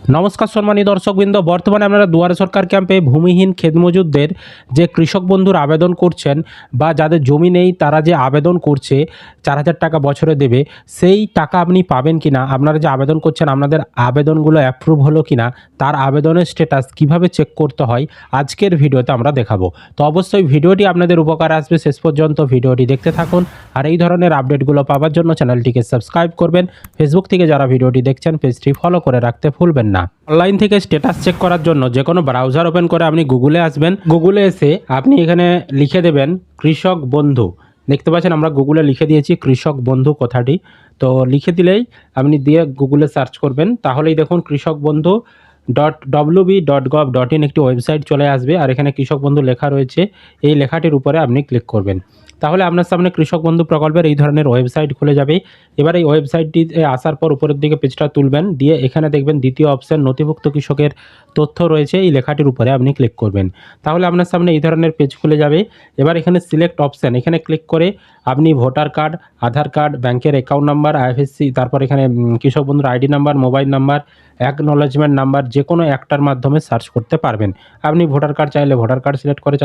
নমস্কার সম্মানীয় দর্শকবৃন্দ, বর্তমানে আপনারা দুয়ারে সরকার ক্যাম্পে ভূমিহীন ক্ষেতমজুরদের যে কৃষক বন্ধুর আবেদন করছেন বা যাদের জমি নেই তারা যে আবেদন করছে 4,000 টাকা বছরে দেবে, সেই টাকা আপনি পাবেন কিনা, আপনারা যে আবেদন করছেন আপনাদের আবেদনগুলো অ্যাপ্রুভ হলো কিনা, তার আবেদনের স্ট্যাটাস কিভাবে চেক করতে হয় আজকের ভিডিওতে আমরা দেখাবো। তো অবশ্যই ভিডিওটি আপনাদের উপকার আসবে, শেষ পর্যন্ত ভিডিওটি দেখতে থাকুন। আর এই ধরনের আপডেটগুলো পাওয়ার জন্য চ্যানেলটিকে সাবস্ক্রাইব করবেন। ফেসবুক থেকে যারা ভিডিওটি দেখছেন পেজটি ফলো করে রাখতে ভুলবেন না। অনলাইন থেকে স্ট্যাটাস চেক করার জন্য যে কোনো ব্রাউজার ওপেন করে আপনি গুগলে আসবেন। গুগলে এসে আপনি এখানে লিখে দেবেন কৃষক বন্ধু। দেখতে পাচ্ছেন আমরা গুগলে লিখে দিয়েছি কৃষক বন্ধু কথাটি। তো লিখে দিলেই আপনি দিয়ে গুগলে সার্চ করবেন, তাহলেই দেখুন কৃষক বন্ধু .wb.gov.in একটি ওয়েবসাইট চলে আসবে। আর এখানে কৃষক বন্ধু লেখা রয়েছে, এই লেখাটির উপরে আপনি ক্লিক করবেন, তাহলে আপনার সামনে কৃষক বন্ধু প্রকল্পের এই ধরনের ওয়েবসাইট খুলে যাবে। এবার এই ওয়েবসাইটটিতে আসার পর উপরের দিকে পেজটা তুলবেন, দিয়ে এখানে দেখবেন দ্বিতীয় অপশন নথিভুক্ত কৃষকের তথ্য রয়েছে, এই লেখাটির উপরে আপনি ক্লিক করবেন, তাহলে আপনার সামনে এই ধরনের পেজ খুলে যাবে। এবার এখানে সিলেক্ট অপশন, এখানে ক্লিক করে আপনি ভোটার কার্ড, আধার কার্ড, ব্যাংকের অ্যাকাউন্ট নাম্বার, আইএফএসসি, তারপর এখানে কৃষক বন্ধুর ID number, mobile number, acknowledgement number যে কোনো একটার মাধ্যমে সার্চ করতে পারবেন। আপনি ভোটার কার্ড চাইলে ভোটার কার্ড সিলেক্ট করে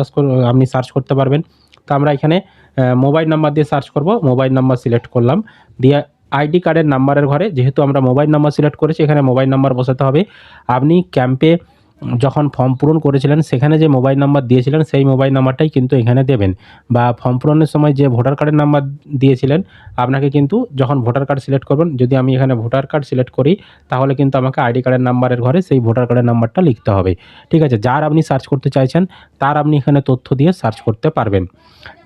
আপনি সার্চ করতে পারবেন। তো আমরা এখানে মোবাইল নাম্বার দিয়ে সার্চ করব, মোবাইল নাম্বার সিলেক্ট করলাম, দিয়ে আইডি কার্ডের নাম্বারের ঘরে যেহেতু আমরা মোবাইল নাম্বার সিলেক্ট করেছি এখানে মোবাইল নাম্বার বসাতে হবে। আপনি ক্যাম্পে যখন ফর্ম পূরণ করেছিলেন সেখানে যে মোবাইল নাম্বার দিয়েছিলেন সেই মোবাইল নাম্বারটাই কিন্তু এখানে দেবেন, বা ফর্ম পূরণের সময় যে ভোটার কার্ডের নাম্বার দিয়েছিলেন আপনাকে কিন্তু যখন ভোটার কার্ড সিলেক্ট করবেন, যদি আমি এখানে ভোটার কার্ড সিলেক্ট করি তাহলে কিন্তু আমাকে আইডি কার্ডের নাম্বারের ঘরে সেই ভোটার কার্ডের নাম্বারটা লিখতে হবে। ঠিক আছে, যার আপনি সার্চ করতে চাইছেন তার আপনি এখানে তথ্য দিয়ে সার্চ করতে পারবেন।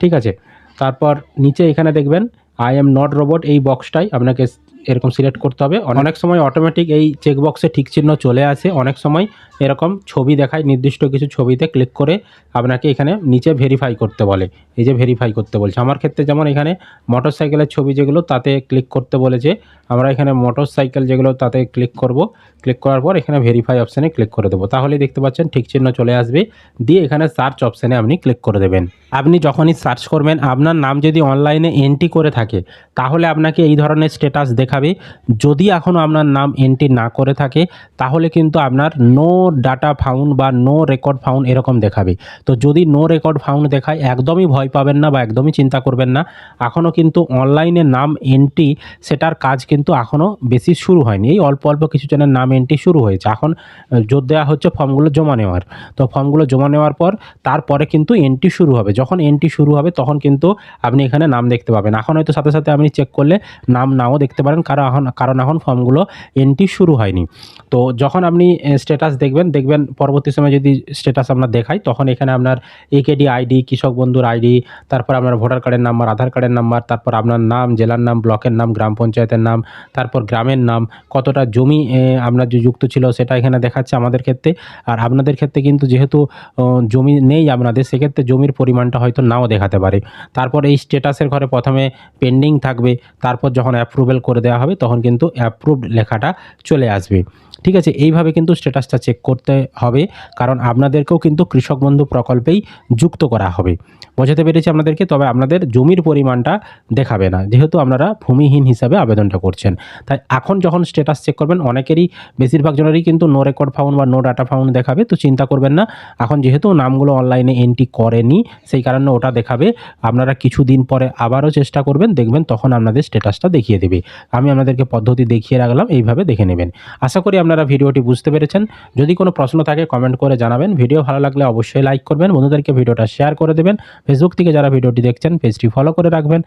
ঠিক আছে, তারপর নিচে এখানে দেখবেন আই এম নট রোবট, এই বক্সটাই আপনাকে এরকম সিলেক্ট করতে হবে। অনেক সময় অটোমেটিক এই চেকবক্সে ঠিক চিহ্ন চলে আসে, অনেক সময় এরকম ছবি দেখায়, নির্দিষ্ট কিছু ছবিতে ক্লিক করে আপনাকে এখানে নিচে ভেরিফাই করতে বলে। এই যে ভেরিফাই করতে বলছে, আমার ক্ষেত্রে যেমন এখানে মোটরসাইকেলের ছবি যেগুলো তাতে ক্লিক করতে বলেছে, আমরা এখানে মোটরসাইকেল যেগুলো তাতে ক্লিক করব। ক্লিক করার পর এখানে ভেরিফাই অপশানে ক্লিক করে দেবো, তাহলেই দেখতে পাচ্ছেন ঠিক চিহ্ন চলে আসবে। দিয়ে এখানে সার্চ অপশানে আপনি ক্লিক করে দেবেন। আপনি যখনই সার্চ করবেন আপনার নাম যদি অনলাইনে এন্ট্রি করে থাকে তাহলে আপনাকে এই ধরনের স্ট্যাটাস দেখাবে। যদি এখনও আপনার নাম এন্ট্রি না করে থাকে তাহলে কিন্তু আপনার নো ডাটা ফাউন্ড বা নো রেকর্ড ফাউন্ড এরকম দেখাবে। তো যদি নো রেকর্ড ফাউন্ড দেখায় একদমই ভয় পাবেন না বা একদমই চিন্তা করবেন না, এখনও কিন্তু অনলাইনে নাম এন্ট্রি সেটার কাজ কিন্তু এখনও বেশি শুরু হয়নি, এই অল্প অল্প কিছু জনের নাম এন্ট্রি শুরু হয়েছে। এখন জোর দেওয়া হচ্ছে ফর্মগুলো জমা নেওয়ার, তো ফর্মগুলো জমা নেওয়ার পর তারপরে কিন্তু এন্ট্রি শুরু হবে। যখন এন্ট্রি শুরু হবে তখন কিন্তু আপনি এখানে নাম দেখতে পাবেন। এখন হয়তো সাথে সাথে আপনি চেক করলে নাম নাও দেখতে পারেন, কারণ এখন ফর্মগুলো এন্ট্রি শুরু হয়নি। তো যখন আপনি স্ট্যাটাস দেখবেন পরবর্তী সময় যদি স্ট্যাটাস আপনার দেখায় তখন এখানে আপনার একেডি আইডি, কৃষক বন্ধুর আইডি, তারপর আপনার ভোটার কার্ডের নাম্বার, আধার কার্ডের নাম্বার, তারপর আপনার নাম, জেলার নাম, ব্লকের নাম, গ্রাম পঞ্চায়েতের নাম, তারপর গ্রামের নাম, কতটা জমি আপনার যে যুক্ত ছিল সেটা এখানে দেখাচ্ছে আমাদের ক্ষেত্রে। আর আপনাদের ক্ষেত্রে কিন্তু যেহেতু জমি নেই আপনাদের, সেক্ষেত্রে জমির পরিমাণটা হয়তো নাও দেখাতে পারে। তারপর এই স্ট্যাটাসের ঘরে প্রথমে পেন্ডিং থাকবে, তারপর যখন অ্যাপ্রুভেল করে দেওয়া হবে তখন কিন্তু অ্যাপ্রুভড লেখাটা চলে আসবে। ঠিক আছে, এইভাবে কিন্তু স্ট্যাটাসটা চেক করতে হবে, কারণ আপনাদেরকেও কিন্তু কৃষক বন্ধু প্রকল্পেই যুক্ত করা হবে। বোঝাতে পেরেছি আপনাদেরকে, তবে আপনাদের জমির পরিমাণটা দেখাবে না যেহেতু আপনারা ভূমিহীন হিসাবে আবেদনটা করছেন। তাই এখন যখন স্ট্যাটাস চেক করবেন অনেকেরই, বেশিরভাগ জনেরই কিন্তু নো রেকর্ড ফাউন্ড বা নো ডাটা ফাউন্ড দেখাবে। তো চিন্তা করবেন না, এখন যেহেতু নামগুলো অনলাইনে এন্ট্রি করেনি সেই কারণে ওটা দেখাবে। আপনারা কিছুদিন পরে আবারও চেষ্টা করবেন, দেখবেন তখন আপনাদের স্ট্যাটাসটা দেখিয়ে দেবে। আমি আপনাদেরকে পদ্ধতি দেখিয়ে রাখলাম, এইভাবে দেখে নেবেন। আশা করি আপনারা ভিডিওটি বুঝতে পেরেছেন। যদি কোনো প্রশ্ন থাকে কমেন্ট করে জানাবেন। ভিডিও ভালো লাগলে অবশ্যই লাইক করবেন, বন্ধুদেরকে ভিডিওটা শেয়ার করে দেবেন। ফেসবুক থেকে যারা ভিডিওটি দেখছেন পেজটি ফলো করে রাখবেন।